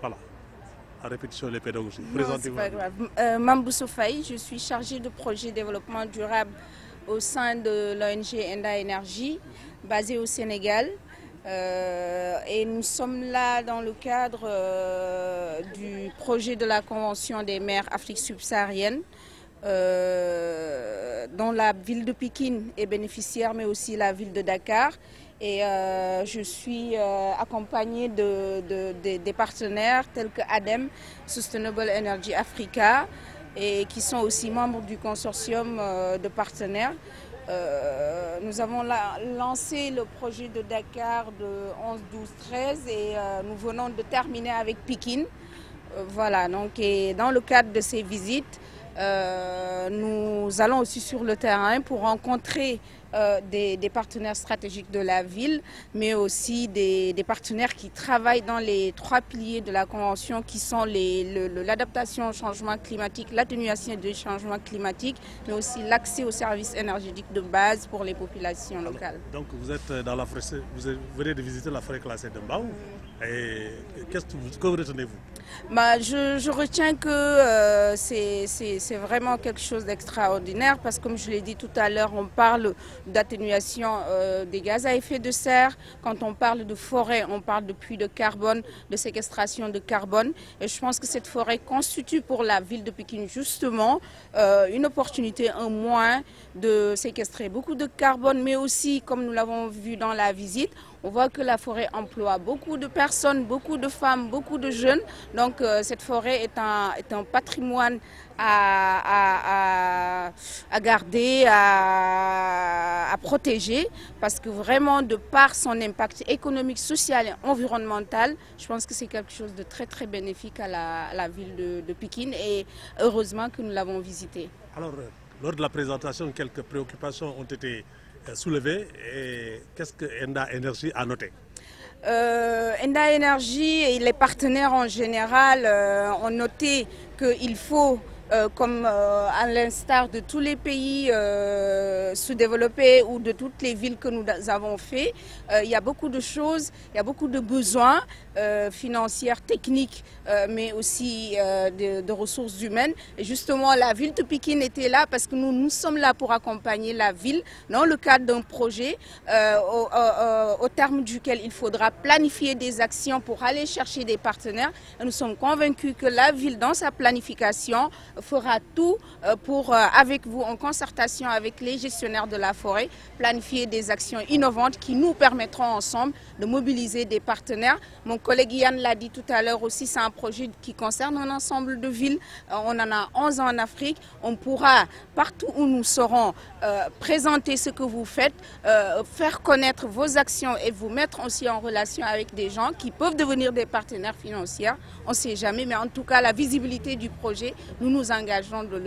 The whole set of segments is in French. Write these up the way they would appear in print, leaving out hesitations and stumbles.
Voilà, à répétition les pédagogies. C'est pas grave. Mamboussou Faye, je suis chargée de projet développement durable au sein de l'ONG Enda Énergie, basée au Sénégal. Et nous sommes là dans le cadre du projet de la Convention des maires Afrique subsaharienne, dont la ville de Pikine est bénéficiaire, mais aussi la ville de Dakar. Et je suis accompagnée des partenaires tels que ADEM, Sustainable Energy Africa, et qui sont aussi membres du consortium de partenaires. Nous avons lancé le projet de Dakar de 11, 12, 13 et nous venons de terminer avec Pikine. Voilà, donc et dans le cadre de ces visites, nous allons aussi sur le terrain pour rencontrer des partenaires stratégiques de la ville, mais aussi des partenaires qui travaillent dans les 3 piliers de la Convention qui sont l'adaptation au changement climatique, l'atténuation du changement climatique, mais aussi l'accès aux services énergétiques de base pour les populations locales. Donc vous êtes dans la forêt, vous venez de visiter la forêt classée de Mbao. Et que retenez-vous? Je retiens que c'est vraiment quelque chose d'extraordinaire parce que comme je l'ai dit tout à l'heure, on parle d'atténuation des gaz à effet de serre. Quand on parle de forêt, on parle de puits de carbone, de séquestration de carbone. Et je pense que cette forêt constitue pour la ville de Pikine justement une opportunité, un moyen de séquestrer beaucoup de carbone, mais aussi, comme nous l'avons vu dans la visite, on voit que la forêt emploie beaucoup de personnes, beaucoup de femmes, beaucoup de jeunes. Donc cette forêt est un patrimoine à garder, à protéger, parce que vraiment, de par son impact économique, social et environnemental, je pense que c'est quelque chose de très très bénéfique à la ville de Pikine et heureusement que nous l'avons visité. Alors, lors de la présentation, quelques préoccupations ont été soulevées et qu'est-ce que Enda Énergie a noté? Enda Énergie et les partenaires en général ont noté qu'il faut, comme à l'instar de tous les pays sous-développés ou de toutes les villes que nous avons fait, il y a beaucoup de choses, il y a beaucoup de besoins financiers, techniques, mais aussi de ressources humaines. Et justement, la ville de Pikine était là parce que nous sommes là pour accompagner la ville dans le cadre d'un projet au terme duquel il faudra planifier des actions pour aller chercher des partenaires. Et nous sommes convaincus que la ville, dans sa planification, fera tout pour, avec vous, en concertation avec les gestionnaires de la forêt, planifier des actions innovantes qui nous permettront ensemble de mobiliser des partenaires. Mon collègue Yann l'a dit tout à l'heure aussi, c'est un projet qui concerne un ensemble de villes. On en a 11 en Afrique. On pourra, partout où nous serons, présenter ce que vous faites, faire connaître vos actions et vous mettre aussi en relation avec des gens qui peuvent devenir des partenaires financiers. On ne sait jamais, mais en tout cas, la visibilité du projet, nous nous engageons de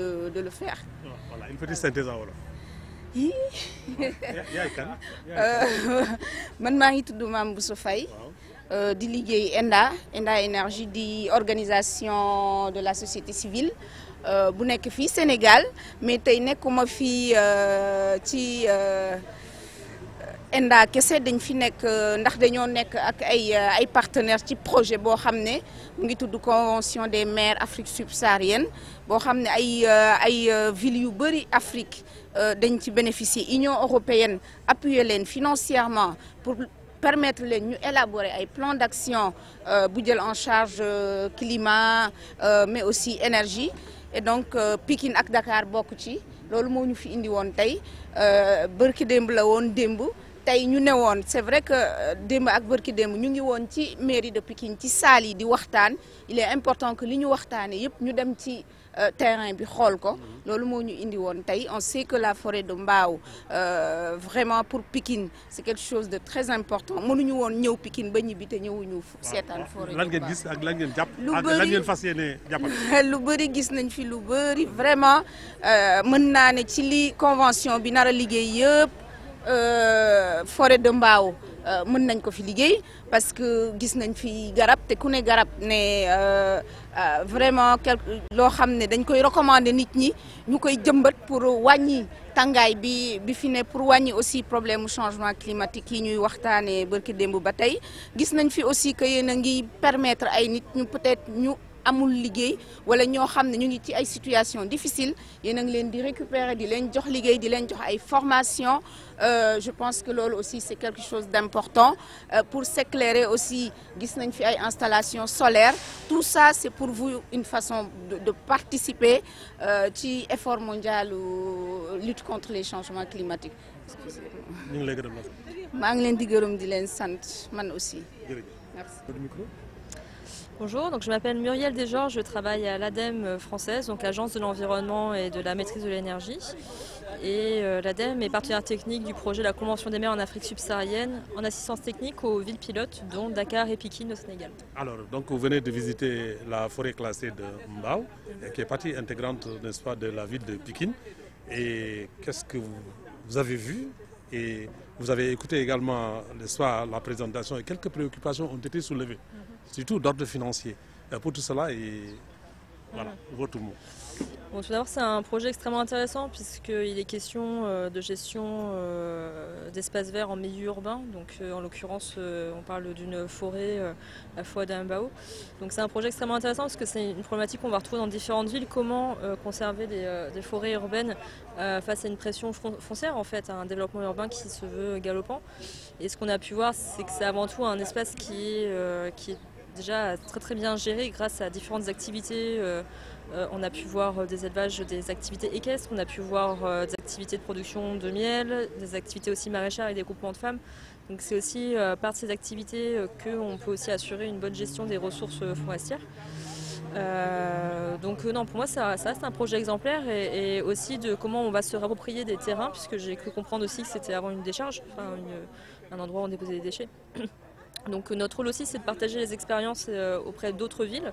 le faire. Voilà, une petite synthèse en wolof. Man maa ngi tudd Mamboussou Faye di liggéey Enda Énergie di organisation de la société civile bu nekk fii Sénégal mais tey nekkuma fii ci Enda kese dañ fi nekk ndax dañoo nekk ak ay partenaires ci projet boo xam ne mu ngi tudd Convention des maires Afrique subsaharienne boo xam ne ay villes yu bëri Afrique dañ ci bénéficier. Union européenne appuyer leen financièrement pour permettre leen ñu élaborer ay plans d'action bu jël en charge climat mais aussi énergie et donc Pikine ak Dakar bokk ci loolu moo ñu fi indi woon tey bërki démb la woon démb tey ñu ne woon c'est vrai que démb ak bërki démb ñu ngi woon ci mairie de Pikine ci salle yi di waxtaan. Il est important que li ñu waxtaanee yëpp ñu dem ci terrain bi xool ko loolu moo ñu indi woon tey. On sait que la forêt de Mbao vraiment pour Pikine c'est quelque chose de très important mënuñu woon ñëw Pikine ba ñibbi te ñëwuñu seetaan forêt de Mbao. lan ngeen gis ak lan ngeen jàpp ak lan ngeen fas yéene jàppale. lu bëri gis nañ fi lu bëri vraiment mën naa ne ci li convention bi nar a liggéey yëpp forêt de Mbao mën nañ ko fi liggéey parce que gis nañ fi garab te ku ne garab ne vraiment loo xam ne dañ koy recommander nit ñi ñu koy jëmbat pour wàññi tàngaay bi fi ne pour wàññi aussi problème mu changement climatique yi ñuy waxtaanee barki démb ba tey gis nañ fi aussi que yéen a ngi permettre ay nit ñu peut-être ñu amul liggéey wala ñoo xam ne ñu ngi ci ay situation difficile yéen a ngi leen di récupérer di leen jox liggéey di leen jox ay formation je pense que loolu aussi c'est quelque chose d'important pour s'éclairer aussi gis nañ fi ay installations solaires tout ça c'est pour vous une façon de participer ci effort mondial lutte contre les changements climatiques. ñu ngi lay gërëm maa ngi leen di gërëm di leen sant man aussi. Merci. Bonjour, donc je m'appelle Muriel Desgeorges, je travaille à l'ADEME française, donc l'Agence de l'environnement et de la maîtrise de l'énergie. Et l'ADEME est partenaire technique du projet La Convention des mers en Afrique subsaharienne en assistance technique aux villes pilotes, dont Dakar et Pikine au Sénégal. Alors, donc vous venez de visiter la forêt classée de Mbao, qui est partie intégrante, n'est-ce pas, de la ville de Pikine. Et qu'est-ce que vous avez vu? Et vous avez écouté également, n'est-ce pas, la présentation et quelques préoccupations ont été soulevées. Surtout d'ordre financier. Pour tout cela, et voilà, votre mot. Bon, tout d'abord, c'est un projet extrêmement intéressant puisqu'il est question de gestion d'espaces verts en milieu urbain. Donc, en l'occurrence, on parle d'une forêt à Foix d'Ambao. Donc, c'est un projet extrêmement intéressant parce que c'est une problématique qu'on va retrouver dans différentes villes. Comment conserver des forêts urbaines face à une pression foncière, en fait, à un développement urbain qui se veut galopant. Et ce qu'on a pu voir, c'est que c'est avant tout un espace qui est déjà très très bien géré grâce à différentes activités. On a pu voir des élevages, des activités équestres, on a pu voir des activités de production de miel, des activités aussi maraîchères et des groupements de femmes. Donc c'est aussi par ces activités qu'on peut aussi assurer une bonne gestion des ressources forestières. Donc non, pour moi ça reste un projet exemplaire et aussi de comment on va se réapproprier des terrains, puisque j'ai cru comprendre aussi que c'était avant une décharge, enfin un endroit où on déposait des déchets. Donc notre rôle aussi c'est de partager les expériences auprès d'autres villes.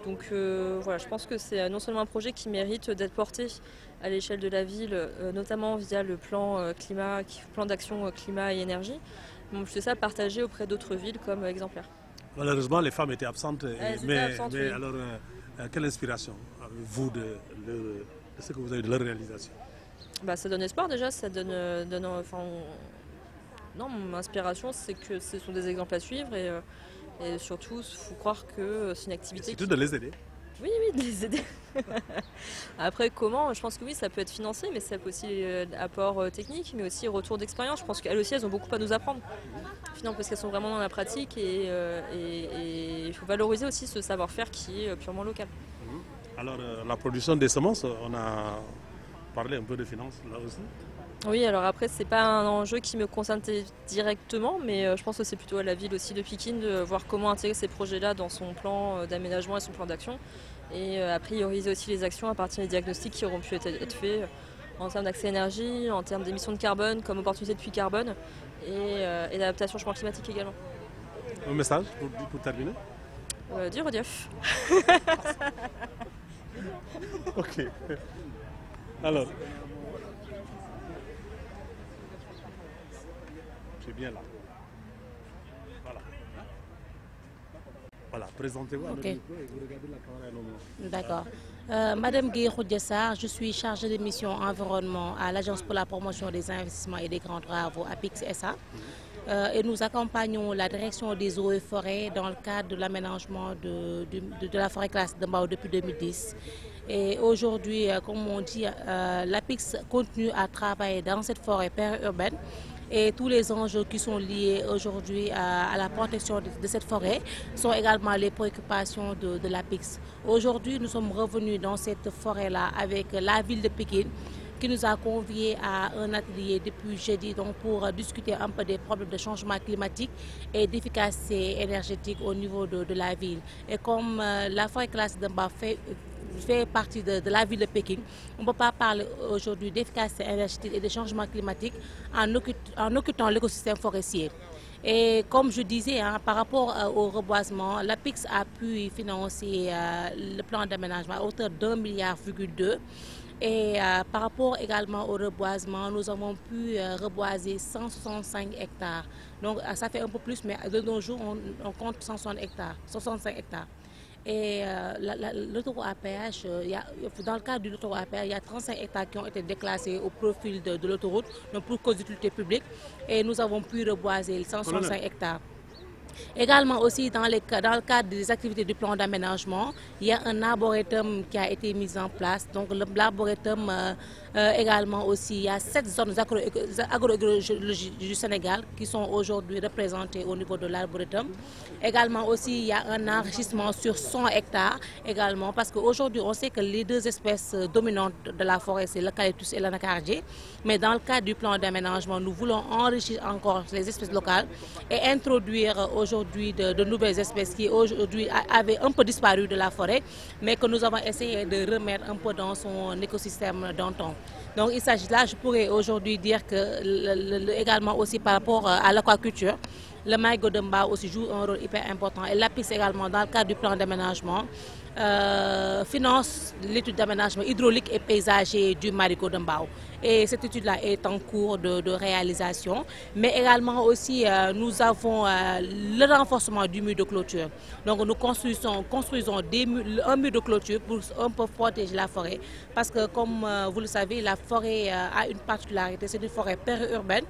Donc voilà, je pense que c'est non seulement un projet qui mérite d'être porté à l'échelle de la ville, notamment via le plan d'action climat et énergie, mais en plus de ça partagé auprès d'autres villes comme exemplaire. Malheureusement, les femmes étaient absentes, mais oui. Alors quelle inspiration avez-vous de ce que vous avez de leur réalisation? Bah, ça donne espoir déjà, ça donne non, mon inspiration c'est que ce sont des exemples à suivre et surtout il faut croire que c'est une activité. C'est tout de les aider. Oui, de les aider. Après comment? Je pense que oui, ça peut être financé, mais ça peut aussi apport technique, mais aussi retour d'expérience. Je pense qu'elles aussi, elles ont beaucoup à nous apprendre. Finalement, parce qu'elles sont vraiment dans la pratique et il faut valoriser aussi ce savoir-faire qui est purement local. Alors, la production des semences, on a parlé un peu de finances là aussi. Oui, alors après, c'est pas un enjeu qui me concerne directement, mais je pense que c'est plutôt à la ville aussi de Pikine de voir comment intégrer ces projets-là dans son plan d'aménagement et son plan d'action. Et a prioriser aussi les actions à partir des diagnostics qui auront pu être faits en termes d'accès à l'énergie, en termes d'émissions de carbone, comme opportunité de puits carbone et d'adaptation au changement climatique également. Un message pour terminer? Du Rodiof. Ok. Alors. C'est bien là. Voilà. Voilà, présentez-vous à okay. Micro et vous regardez la caméra à nos mains. D'accord. Madame Gueye Khoudiassar, je suis chargée de mission environnement à l'Agence pour la promotion des investissements et des grands travaux APIX SA. Et nous accompagnons la direction des eaux et forêts dans le cadre de l'aménagement de la forêt classée de Mbao depuis 2010. Et aujourd'hui, comme on dit, l'APIX continue à travailler dans cette forêt périurbaine. Et tous les enjeux qui sont liés aujourd'hui à la protection de cette forêt sont également les préoccupations de l'APIX. Aujourd'hui, nous sommes revenus dans cette forêt-là avec la ville de Pikine qui nous a conviés à un atelier depuis jeudi donc pour discuter un peu des problèmes de changement climatique et d'efficacité énergétique au niveau de la ville. Et comme la forêt classée de Mbao fait partie de la ville de Pékin, on ne peut pas parler aujourd'hui d'efficacité énergétique et de changement climatique en occultant l'écosystème forestier. Et comme je disais, par rapport au reboisement, l'APIX a pu financer le plan d'aménagement à hauteur d'1,2 milliard. Et par rapport également au reboisement, nous avons pu reboiser 165 hectares. Donc ça fait un peu plus, mais de nos jours, on compte 165 hectares. Et l'autoroute à péage, dans le cadre de l'autoroute à péage, il y a 35 hectares qui ont été déclassés au profil de l'autoroute, donc pour cause d'utilité publique. Et nous avons pu reboiser 165 hectares. Également aussi dans le cadre des activités du plan d'aménagement, il y a un arboretum qui a été mis en place. Donc l'arboretum également aussi, il y a 7 zones agroécologiques du Sénégal qui sont aujourd'hui représentées au niveau de l'arboretum. Également aussi, il y a un enrichissement sur 100 hectares également parce qu'aujourd'hui on sait que les 2 espèces dominantes de la forêt c'est l'eucalyptus et l'anacardier. Mais dans le cadre du plan d'aménagement, nous voulons enrichir encore les espèces locales et introduire aujourd'hui de nouvelles espèces qui aujourd'hui avaient un peu disparu de la forêt, mais que nous avons essayé de remettre un peu dans son écosystème d'antan. Donc il s'agit là, je pourrais aujourd'hui dire que également aussi par rapport à l'aquaculture, le maïgo de Mbao aussi joue un rôle hyper important et l'APIX également dans le cadre du plan d'aménagement finance l'étude d'aménagement hydraulique et paysager du marigot de Mbao. Et cette étude-là est en cours de réalisation. Mais également aussi, nous avons le renforcement du mur de clôture. Donc nous construisons un mur de clôture pour un peu protéger la forêt. Parce que comme vous le savez, la forêt a une particularité, c'est une forêt périurbaine,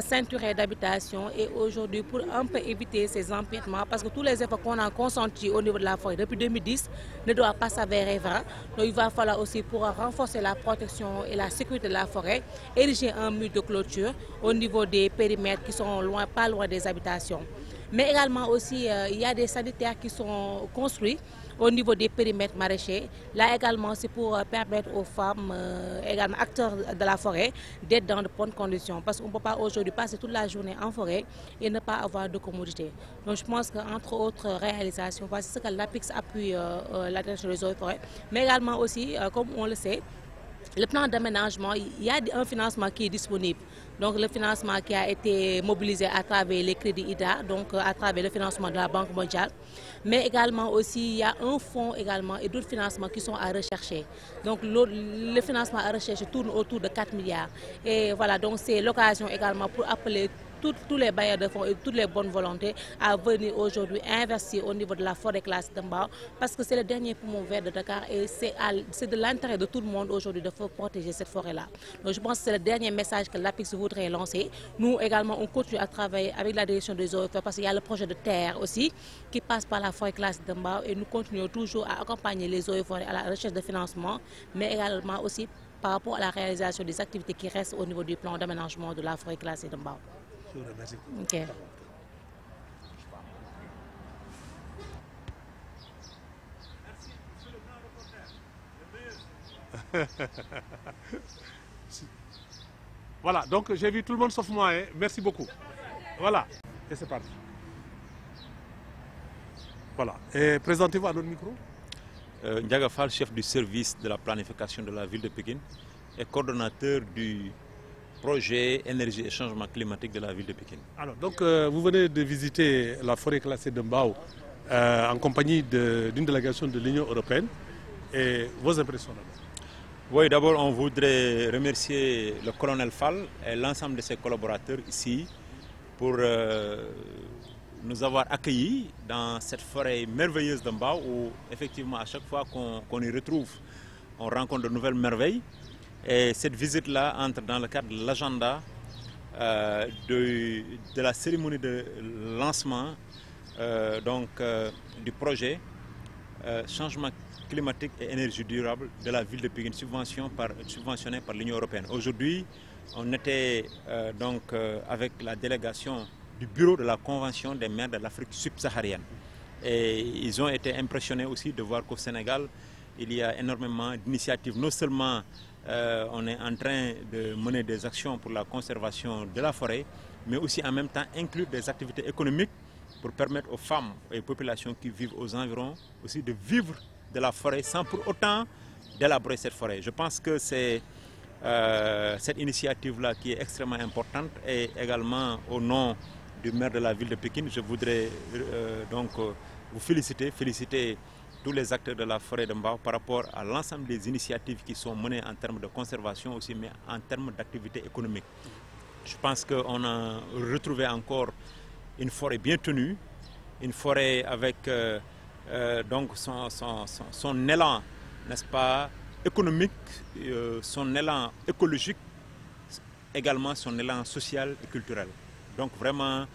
ceinturée d'habitation. Et aujourd'hui, pour un peu éviter ces empiètements, parce que tous les efforts qu'on a consentis au niveau de la forêt depuis 2010 ne doivent pas s'avérer vains. Donc il va falloir aussi, pour renforcer la protection et la sécurité de la forêt, ériger un mur de clôture au niveau des périmètres qui sont pas loin des habitations. Mais également aussi, il y a des sanitaires qui sont construits au niveau des périmètres maraîchers. Là également, c'est pour permettre aux femmes, également acteurs de la forêt, d'être dans de bonnes conditions. Parce qu'on ne peut pas aujourd'hui passer toute la journée en forêt et ne pas avoir de commodité. Donc je pense qu'entre autres réalisations, c'est ce que l'APIX appuie la direction des eaux et forêts. Mais également aussi, comme on le sait, le plan d'aménagement, il y a un financement qui est disponible. Donc le financement qui a été mobilisé à travers les crédits IDA, donc à travers le financement de la Banque mondiale. Mais également aussi, il y a un fonds également et d'autres financements qui sont à rechercher. Donc le financement à rechercher tourne autour de 4 milliards. Et voilà, donc c'est l'occasion également pour appeler tous les bailleurs de fonds et toutes les bonnes volontés à venir aujourd'hui investir au niveau de la forêt classée de Mbao parce que c'est le dernier poumon vert de Dakar et c'est de l'intérêt de tout le monde aujourd'hui de protéger cette forêt-là. Donc je pense que c'est le dernier message que l'APIX voudrait lancer. Nous également, on continue à travailler avec la direction des eaux et forêts parce qu'il y a le projet de terre aussi qui passe par la forêt classée de Mbao et nous continuons toujours à accompagner les eaux et forêts à la recherche de financement, mais également aussi par rapport à la réalisation des activités qui restent au niveau du plan d'aménagement de la forêt classée de Mbao. Je vous remercie. Okay. Voilà, donc j'ai vu tout le monde sauf moi. Hein. Merci beaucoup. Voilà, et c'est parti. Voilà, et présentez-vous à notre micro. Ndiaga Fall, chef du service de la planification de la ville de Pékin et coordonnateur du projet énergie et changement climatique de la ville de Pékin. Alors, donc vous venez de visiter la forêt classée de Mbao en compagnie d'une délégation de l'Union européenne. Et vos impressions d'abord? Oui, d'abord on voudrait remercier le colonel Fall et l'ensemble de ses collaborateurs ici pour nous avoir accueillis dans cette forêt merveilleuse de Mbao où effectivement à chaque fois qu'on y retrouve, on rencontre de nouvelles merveilles. Et cette visite-là entre dans le cadre de l'agenda de la cérémonie de lancement du projet changement climatique et énergie durable de la ville de Pékin, subventionné par l'Union européenne. Aujourd'hui, on était avec la délégation du bureau de la Convention des maires de l'Afrique subsaharienne. Et ils ont été impressionnés aussi de voir qu'au Sénégal, il y a énormément d'initiatives. Non seulement on est en train de mener des actions pour la conservation de la forêt, mais aussi en même temps inclure des activités économiques pour permettre aux femmes et aux populations qui vivent aux environs aussi de vivre de la forêt sans pour autant d'élaborer cette forêt. Je pense que c'est cette initiative-là qui est extrêmement importante et également au nom du maire de la ville de Pékin, je voudrais vous féliciter tous les acteurs de la forêt de Mbao par rapport à l'ensemble des initiatives qui sont menées en termes de conservation aussi, mais en termes d'activité économique. Je pense qu'on a retrouvé encore une forêt bien tenue, une forêt avec donc son élan, n'est-ce pas, économique, son élan écologique, également son élan social et culturel. Donc vraiment,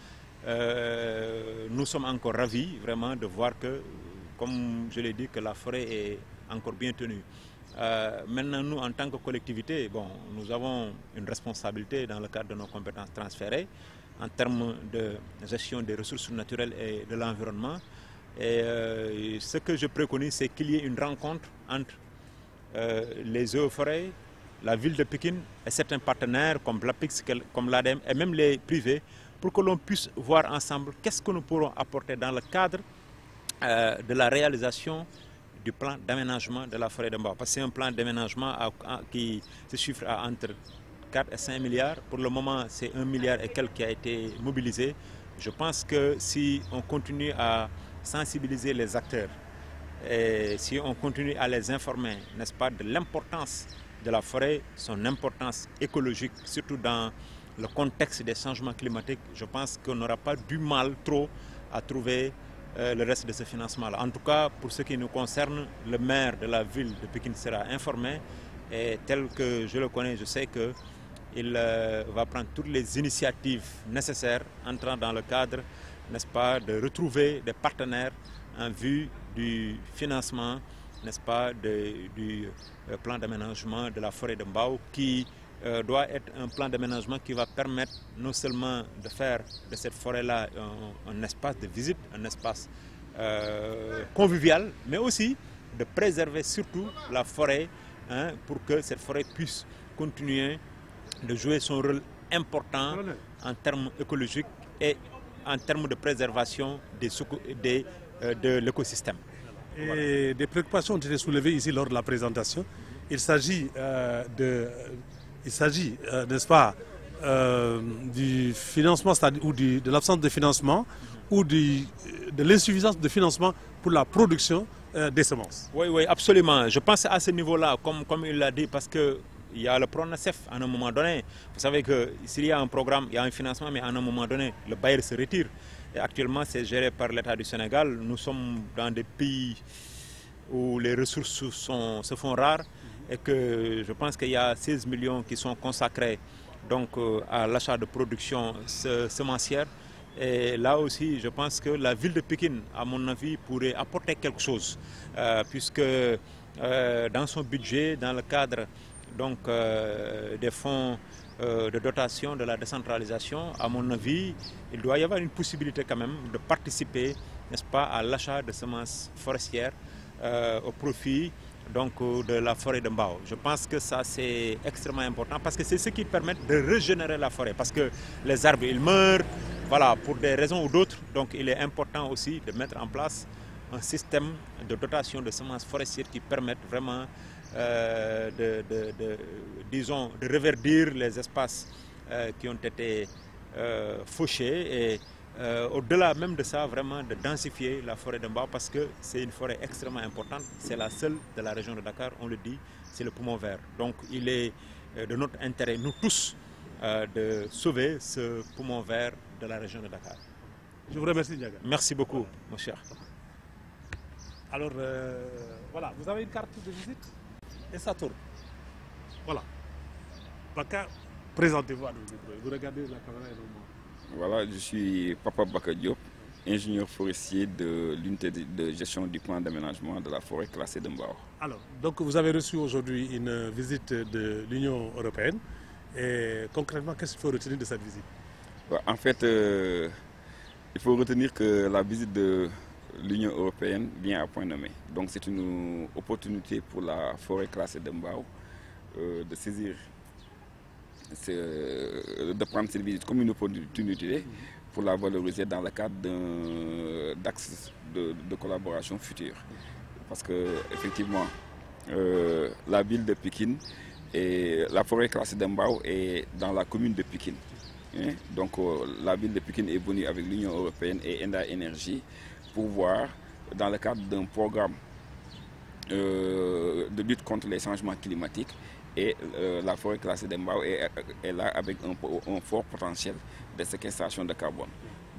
nous sommes encore ravis vraiment de voir que, comme je l'ai dit, que la forêt est encore bien tenue. Maintenant, nous, en tant que collectivité, bon, nous avons une responsabilité dans le cadre de nos compétences transférées en termes de gestion des ressources naturelles et de l'environnement. Et ce que je préconise, c'est qu'il y ait une rencontre entre les eaux et forêts, la ville de Pékin et certains partenaires comme l'APIX, comme l'ADEME et même les privés, pour que l'on puisse voir ensemble qu'est-ce que nous pourrons apporter dans le cadre de la réalisation du plan d'aménagement de la forêt de Mbao. Parce que c'est un plan d'aménagement qui se chiffre à entre 4 et 5 milliards. Pour le moment, c'est 1 milliard et quelques qui a été mobilisé. Je pense que si on continue à sensibiliser les acteurs et si on continue à les informer, n'est-ce pas, de l'importance de la forêt, son importance écologique, surtout dans le contexte des changements climatiques, je pense qu'on n'aura pas du mal trop à trouver le reste de ce financement-là. En tout cas, pour ce qui nous concerne, le maire de la ville de Pékin sera informé et tel que je le connais, je sais qu'il va prendre toutes les initiatives nécessaires entrant dans le cadre, n'est-ce pas, de retrouver des partenaires en vue du financement, n'est-ce pas, du plan d'aménagement de la forêt de Mbao qui doit être un plan d'aménagement qui va permettre non seulement de faire de cette forêt-là un espace de visite, un espace convivial, mais aussi de préserver surtout la forêt pour que cette forêt puisse continuer de jouer son rôle important en termes écologiques et en termes de préservation de l'écosystème. Et des préoccupations ont été soulevées ici lors de la présentation. Il s'agit n'est-ce pas, du financement ou de l'absence de financement ou de l'insuffisance de financement pour la production des semences. Oui, oui, absolument. Je pense à ce niveau-là, comme il l'a dit, parce qu'il y a le PRONACEF à un moment donné. Vous savez que s'il y a un programme, il y a un financement, mais à un moment donné, le bailleur se retire. Et actuellement, c'est géré par l'État du Sénégal. Nous sommes dans des pays où les ressources se font rares et que je pense qu'il y a 16 millions qui sont consacrés donc, à l'achat de production semencière. Et là aussi, je pense que la ville de Pékin, à mon avis, pourrait apporter quelque chose, puisque dans son budget, dans le cadre donc, des fonds de dotation de la décentralisation, à mon avis, il doit y avoir une possibilité quand même de participer, n'est-ce pas, à l'achat de semences forestières au profit donc, de la forêt de Mbao. Je pense que ça c'est extrêmement important parce que c'est ce qui permet de régénérer la forêt parce que les arbres ils meurent, voilà, pour des raisons ou d'autres. Donc il est important aussi de mettre en place un système de dotation de semences forestières qui permettent vraiment disons, de reverdir les espaces qui ont été fauchés et au-delà même de ça, vraiment de densifier la forêt de Mbao parce que c'est une forêt extrêmement importante. C'est la seule de la région de Dakar, on le dit, c'est le poumon vert. Donc il est de notre intérêt, nous tous, de sauver ce poumon vert de la région de Dakar. Je vous remercie, Ndiaga. Merci beaucoup, mon cher. Alors, voilà, vous avez une carte de visite et ça tourne. Voilà. Baka, présentez-vous à nos micros. Vous regardez la caméra et nous. Voilà, je suis Papa Baka Diop, ingénieur forestier de l'unité de gestion du plan d'aménagement de la forêt classée de Mbao. Alors, donc vous avez reçu aujourd'hui une visite de l'Union européenne. Et concrètement, qu'est-ce qu'il faut retenir de cette visite? En fait, il faut retenir que la visite de l'Union européenne vient à point nommé. Donc c'est une opportunité pour la forêt classée de Mbao de saisir, de prendre cette visite comme une opportunité pour la valoriser dans le cadre d'un axe de collaboration future. Parce que effectivement, la ville de Pékin et la forêt classée de Mbao est dans la commune de Pékin. Donc la ville de Pékin est venue avec l'Union européenne et Enda Energy pour voir, dans le cadre d'un programme de lutte contre les changements climatiques, et la forêt classée de Mbao est là avec un fort potentiel de séquestration de carbone.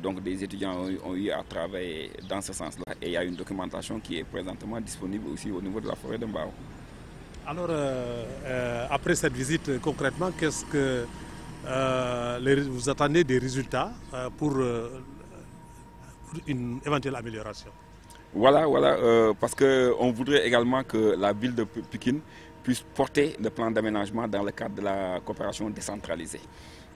Donc des étudiants ont eu à travailler dans ce sens-là. Et il y a une documentation qui est présentement disponible aussi au niveau de la forêt de Mbao. Alors, après cette visite, concrètement, qu'est-ce que vous attendez des résultats pour une éventuelle amélioration? Voilà, parce qu'on voudrait également que la ville de Pikine puisse porter le plan d'aménagement dans le cadre de la coopération décentralisée.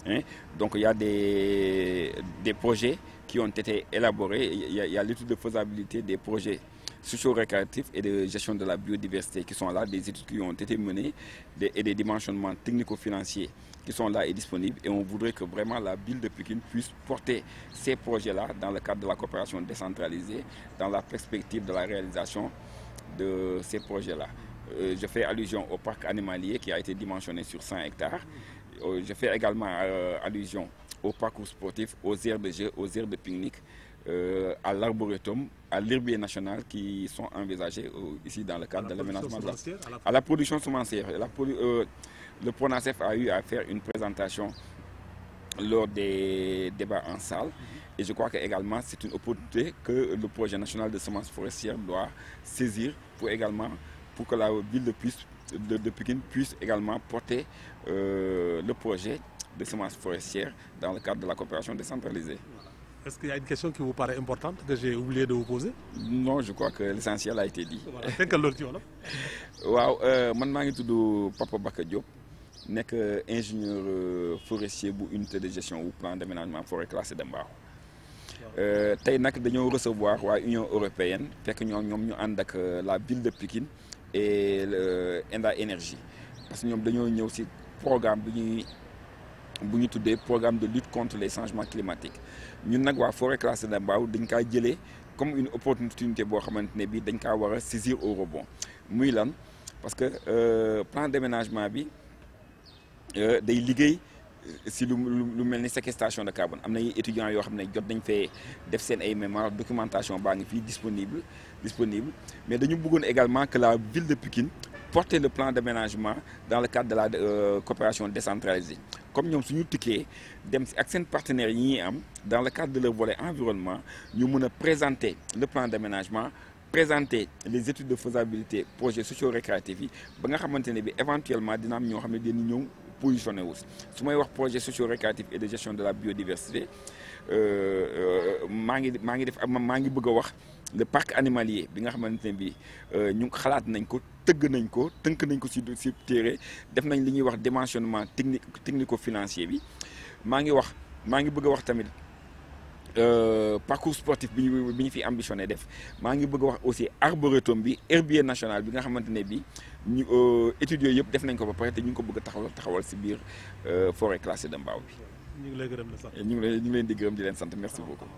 Hein? Donc il y a des projets qui ont été élaborés, il y a l'étude de faisabilité des projets socio-récréatifs et de gestion de la biodiversité qui sont là, des études qui ont été menées et des dimensionnements technico-financiers qui sont là et disponibles. Et on voudrait que vraiment la ville de Pikine puisse porter ces projets-là dans le cadre de la coopération décentralisée, dans la perspective de la réalisation de ces projets-là. Je fais allusion au parc animalier qui a été dimensionné sur 100 hectares. Je fais également allusion au parcours sportif, aux aires de jeu, aux aires de pique-nique, à l'arboretum, à l'herbier national qui sont envisagés ici dans le cadre de l'aménagement à la production semencière. Le PRONASEF a eu à faire une présentation lors des débats en salle et je crois que également c'est une opportunité que le projet national de semences forestières doit saisir pour que la ville de Pikine puisse également porter le projet de semences forestières dans le cadre de la coopération décentralisée. Est-ce qu'il y a une question qui vous paraît importante que j'ai oublié de vous poser? Non, je crois que l'essentiel a été dit. Voilà. Waaw man maa ngi tudd Papa Baka Diop nekk ingénieur forestier bu unité de gestion ou plan d'aménagement forêt classée de Mbao. Tey nag dañoo recevoir waa Union européenne fekk ñoom ñu ànd ak la ville de Pikine et Enda Énergie parce que ñoom dañoo ñëw ci programme bu ñu tuddee programme de lutte contre les changements climatiques ñun nag waa forêt classée de Mbao dañ kaa jëlee comme une opportunité boo xamante ne bii dañ kaa war a saisir au rebond muy lan parce que plan d'aménagement bi day liggéey si lu mel ni séquestration de carbone am na ay étudiants yoo xam ne jot nañ fee def seen ay mémoire documentation baa ngi fii disponible mais dañu bëggoon également que la ville de Pikine porter le plan d'aménagement dans le cadre de la coopération décentralisée comme ñoom suñu tikkee dem si ak seen partenaires yi ñuy am dans le cadre de leur volet environnement ñu mën a présenter le plan d'aménagement présenter les études de faisabilité projets socio-récréatifs yi ba nga xamante ne bi éventuellement dina am ñoo xam ne dañuy ñëw positionné wu su may wax projet socio-récréatif et de gestion de la biodiversité maa ngi bëgg a wax le parc animalier bi nga xamante ne bi ñu xalaat nañ ko tënk nañ ko ci téere def nañ li ñuy wax dimensionnement technico-financier bi maa ngi bëgg a wax tamit parcours sportif bi ñu fi ambitionné def maa ngi bëgg a wax aussi arboretum bi herbier national bi nga xamante ne bi ñu études yooyu yëpp def nañ ko ba pare te ñu ngi ko bëgg a taxawal ci biir forêt classée de Mbao bi. ñu ngi lay gërëm di sant. ñu ngi leen di gërëm di leen sant merci beaucoup.